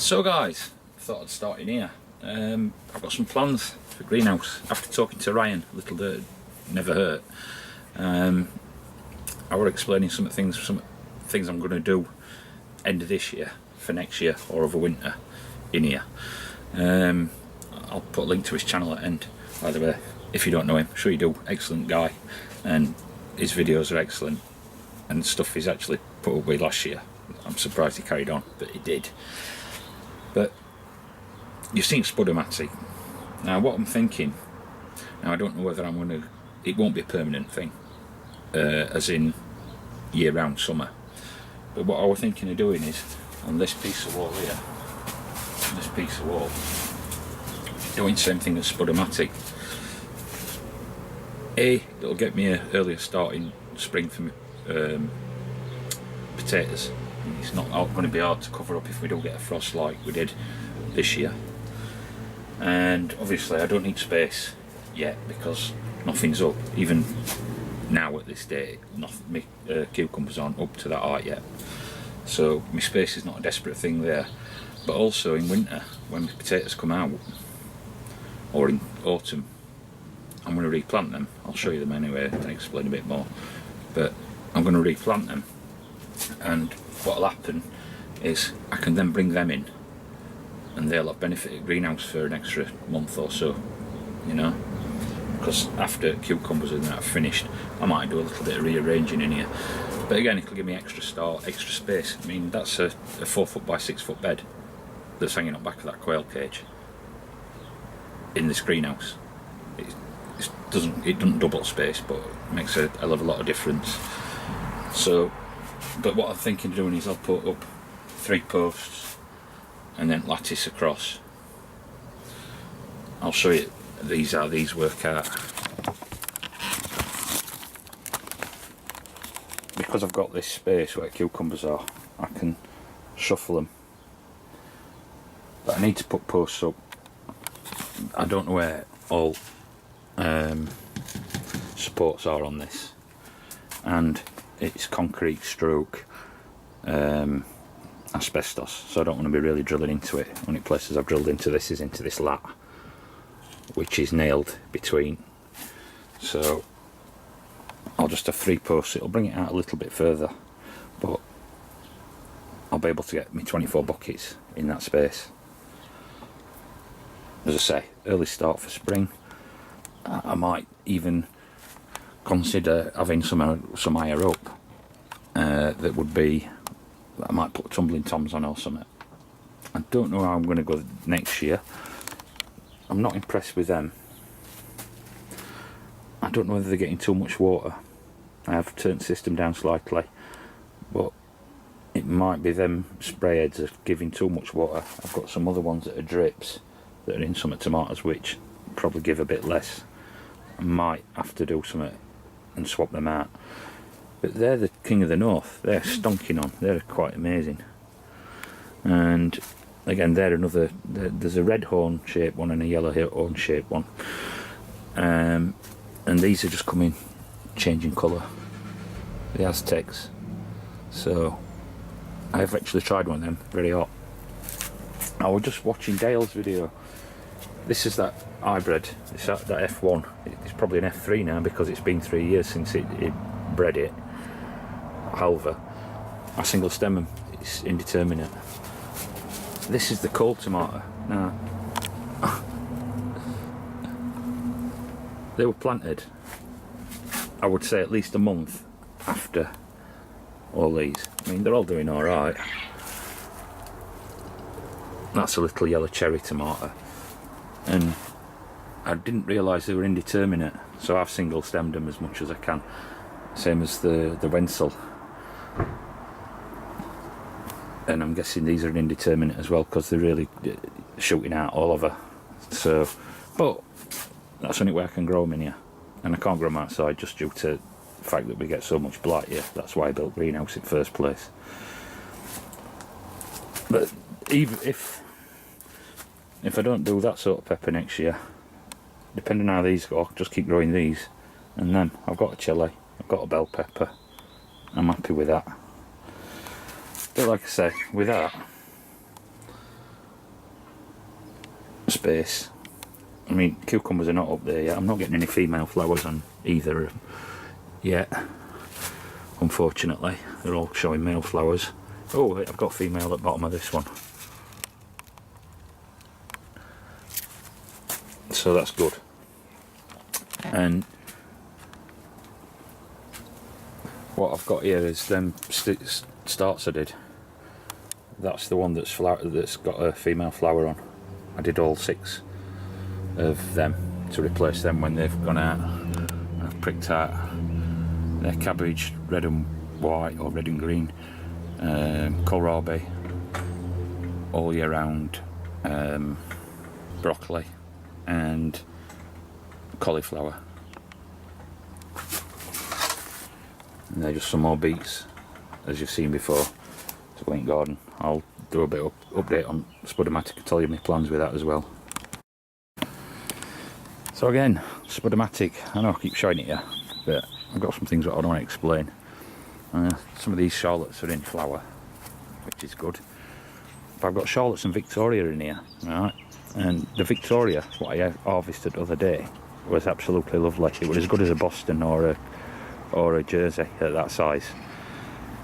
So guys, I thought I'd start in here. I've got some plans for greenhouse. After talking to Ryan, Little Dirt Never Hurt, I was explaining some things I'm going to do end of this year for next year or over winter in here. I'll put a link to his channel at the end. By the way, if you don't know him, I'm sure you do. Excellent guy, and his videos are excellent, and stuff he's actually put up with last year. I'm surprised he carried on, but he did. But you've seen Spudomatic. Now what I'm thinking, now I don't know whether I'm going to, it won't be a permanent thing, as in year round summer. But what I was thinking of doing is, on this piece of wall here, this piece of wall, doing the same thing as Spudomatic. It'll get me an earlier start in spring for me, potatoes. It's not going to be hard to cover up if we don't get a frost like we did this year. And obviously I don't need space yet because nothing's up. Even now at this day, my cucumbers aren't up to that height yet. So my space is not a desperate thing there. But also in winter, when the potatoes come out, or in autumn, I'm going to replant them. I'll show you them anyway and explain a bit more. But I'm going to replant them, and what'll happen is I can then bring them in, and they'll have benefited greenhouse for an extra month or so, you know, because after cucumbers and that are finished, I might do a little bit of rearranging in here. But again, it'll give me extra space. I mean, that's a 4 foot by 6 foot bed that's hanging on the back of that quail cage in this greenhouse. It doesn't double space, but it makes a hell of a lot of difference. So, but what I'm thinking of doing is I'll put up 3 posts and then lattice across. I'll show you how these work out. Because I've got this space where cucumbers are, I can shuffle them. But I need to put posts up. I don't know where all supports are on this, and it's concrete stroke asbestos, so I don't want to be really drilling into it. The only places I've drilled into this is into this lat, which is nailed between. So I'll just have 3 posts. It'll bring it out a little bit further, but I'll be able to get me 24 buckets in that space. As I say, early start for spring. I might even consider having some higher up. That would be, I might put tumbling toms on or something. I don't know how I'm going to go next year. I'm not impressed with them. I don't know whether they're getting too much water. I have turned the system down slightly, but it might be them spray heads are giving too much water. I've got some other ones that are drips that are in some tomatoes which probably give a bit less. I might have to do something and swap them out. But they're the king of the north. They're stonking on. They're quite amazing. And again, they're another. There's a red horn shaped one and a yellow horn shaped one. And these are just coming, changing colour. The Aztecs. So I've actually tried one of them. Very hot. I was just watching Dale's video. This is that hybrid. It's that F1. It's probably an F3 now because it's been 3 years since it bred it. However, I single stem them. It's indeterminate. This is the cold tomato. Now, they were planted, I would say, at least a month after all these. I mean, they're all doing all right. That's a little yellow cherry tomato, and I didn't realise they were indeterminate, so I've single stemmed them as much as I can, same as the Wenzel. And I'm guessing these are indeterminate as well because they're really shooting out all over. So, but that's the only way I can grow them in here, and I can't grow them outside just due to the fact that we get so much blight here. That's why I built greenhouse in the first place. But even if I don't do that sort of pepper next year, depending on how these go, I'll just keep growing these, and then I've got a chilli, I've got a bell pepper. I'm happy with that. But like I say, with that, space. I mean, cucumbers are not up there yet. I'm not getting any female flowers on either yet, unfortunately. They're all showing male flowers. Oh, I've got female at the bottom of this one. So that's good. And what I've got here is them starts I did. That's the one that's got a female flower on. I did all 6 of them to replace them when they've gone out. And I've pricked out their cabbage, red and white or red and green, kohlrabi, all year round, broccoli and cauliflower. And they're just some more beets, as you've seen before, to Link Garden. I'll do a bit of update on Spudomatic and tell you my plans with that as well. So again, Spudomatic, I know I keep showing it here, but I've got some things that I don't want to explain. Some of these Charlottes are in flower, which is good. But I've got Charlottes and Victoria in here, right? And the Victoria, what I harvested the other day, was absolutely lovely. It was as good as a Boston or a Jersey at that size.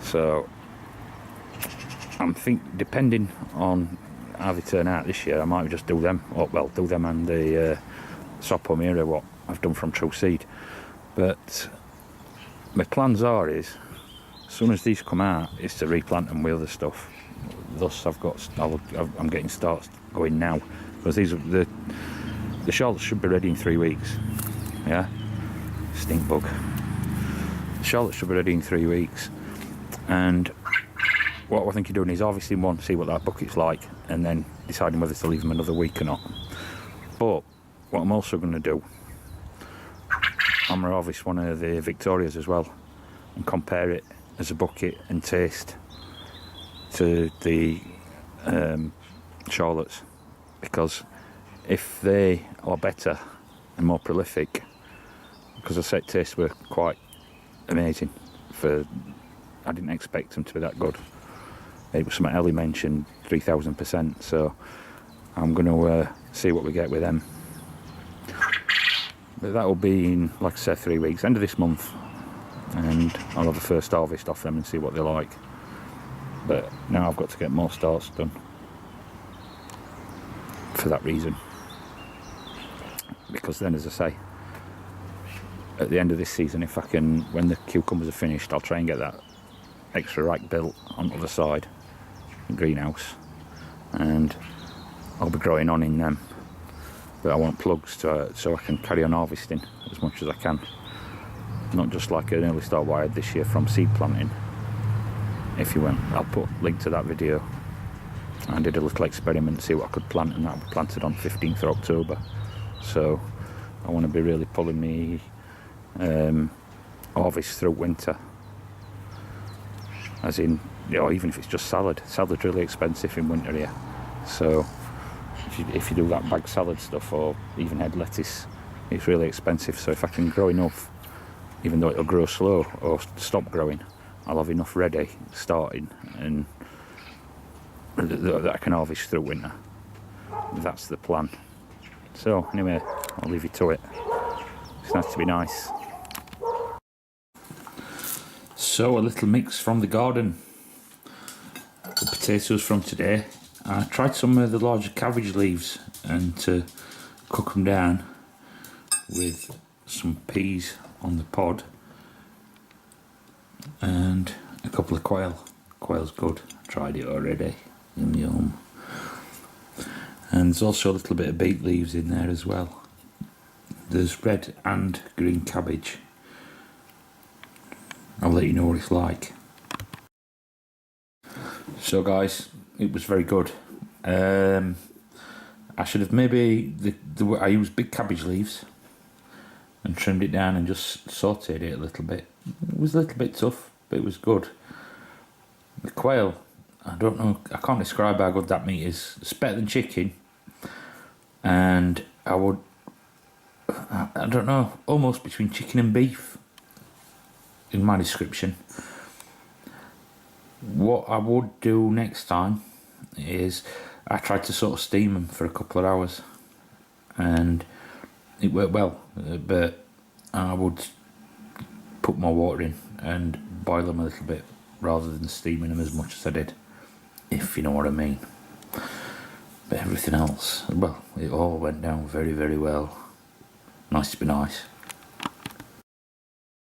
So I'm depending on how they turn out this year, I might just do them. Or, well, do them and the Southpaw Mira, what I've done from True Seed. But my plans is, as soon as these come out, is to replant them with other stuff. Thus, I'm getting starts going now, because these are the Charlottes should be ready in 3 weeks. Yeah, stink bug. The Charlottes should be ready in 3 weeks, and what I think you're doing is harvesting one, see what that bucket's like, and then deciding whether to leave them another week or not. But what I'm also going to do, I'm going to harvest one of the Victorias as well and compare it as a bucket and taste to the Charlottes, because if they are better and more prolific, because I said tastes were quite amazing, I didn't expect them to be that good. It was something Ellie mentioned, 3,000%, so I'm going to see what we get with them. But that will be in, like I said, 3 weeks, end of this month, and I'll have a first harvest off them and see what they're like. But now I've got to get more starts done for that reason, because then, as I say, at the end of this season, if I can, when the cucumbers are finished, I'll try and get that extra rack built on the other side, greenhouse, and I'll be growing on in them. But I want plugs so I can carry on harvesting as much as I can, not just like an early start what I had this year from seed planting. If you went, I'll put a link to that video. I did a little experiment to see what I could plant, and that was planted on 15th of October. So I want to be really pulling me harvest through winter, as in, you know, even if it's just salad's really expensive in winter here. So if you do that bag salad stuff, or even head lettuce, it's really expensive. So if I can grow enough, even though it'll grow slow or stop growing, I'll have enough ready starting, and that I can harvest through winter. That's the plan. So anyway, I'll leave you to it. It's nice to be nice. So a little mix from the garden. The potatoes from today. I tried some of the larger cabbage leaves and to cook them down with some peas on the pod and a couple of quail. Quail's good. I tried it already. Yum yum. And there's also a little bit of beet leaves in there as well. There's red and green cabbage. I'll let you know what it's like. So guys, it was very good. I should have maybe I used big cabbage leaves and trimmed it down and just sautéed it a little bit. It was a little bit tough, but it was good. The quail, I don't know, I can't describe how good that meat is. It's better than chicken, and I don't know, almost between chicken and beef in my description. What I would do next time is I tried to sort of steam them for a couple of hours and it worked well. But I would put more water in and boil them a little bit rather than steaming them as much as I did, if you know what I mean. But everything else, well, it all went down very, very well. Nice to be nice.